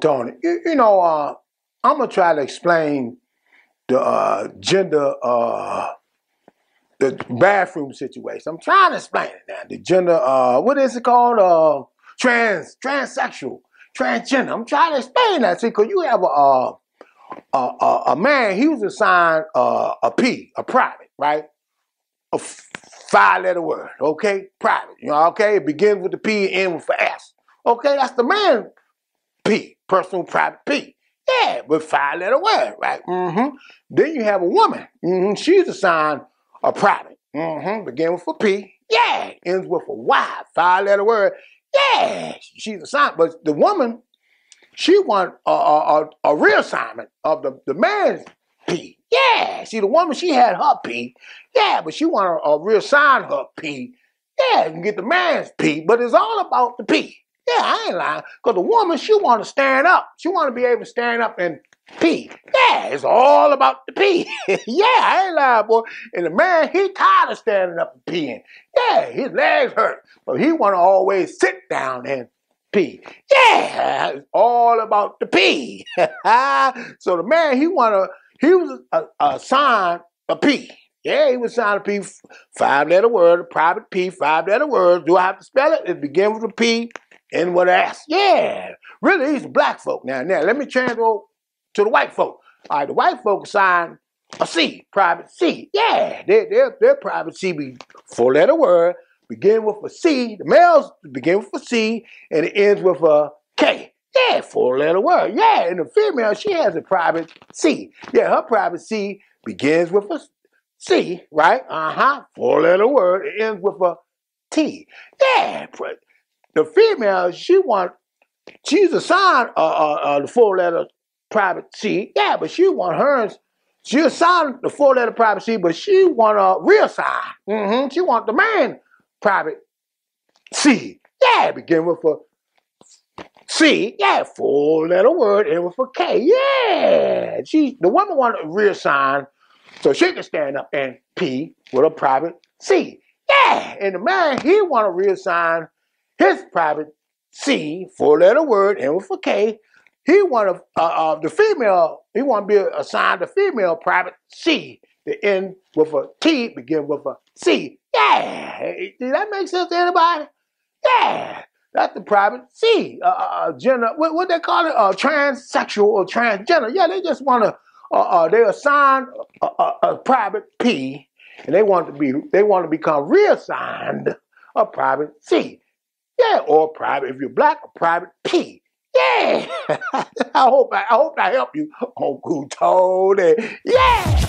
Tony, I'm gonna try to explain the gender, the bathroom situation. I'm trying to explain it now. The gender, what is it called? Transsexual, transgender. I'm trying to explain that. See, because you have a man, he was assigned a P, a private, right? A 5-letter word, okay? Private, okay? It begins with the P and ends with S. Okay, that's the man P, personal private P. Yeah, but 5-letter word, right? Then you have a woman. She's assigned a private. Begin with a P. Yeah, ends with a Y, 5-letter word. Yeah, she's assigned. But the woman, she wants a reassignment of the man's P. Yeah, see, the woman, she had her P. Yeah, but she wanted to reassign her P. Yeah, you can get the man's P, but it's all about the P. Yeah, I ain't lying. Because the woman, she want to stand up. She want to be able to stand up and pee. Yeah, it's all about the pee. Yeah, I ain't lying, boy. And the man, he tired of standing up and peeing. Yeah, his legs hurt. But he want to always sit down and pee. Yeah, it's all about the pee. So the man, he was assigned a P. Yeah, he was assigned a P, 5-letter word, a private P, 5-letter word. Do I have to spell it? It begins with a P. And what I asked, yeah, really, these are black folk. Now, let me transfer to the white folk. All right, the white folk assigned a C, private C. Yeah, their private C be 4-letter word, begin with a C. The males begin with a C, and it ends with a K. Yeah, 4-letter word. Yeah, and the female, she has a private C. Yeah, her private C begins with a C, right? 4-letter word. It ends with a T. Yeah, the female, she's assigned the 4-letter private C. Yeah, but she assigned the 4-letter private C, but she want a reassign. She want the man private C. Yeah, begin with a C. Yeah, 4-letter word, end with a K. Yeah, the woman want to reassign so she can stand up and pee with a private C. Yeah, and the man, he want to reassign his private C, 4-letter word, and with a K. He want the female, he want to be assigned the female private C. The end with a T, begin with a C. Yeah, does that make sense to anybody? Yeah, that's the private C. Gender, what they call it? Transsexual or transgender. Yeah, they just want to, they assign a private P, and they want to become reassigned a private C. Yeah, or private, if you're black, a private P. Yeah. I hope I help you, Uncle Tony. Yeah.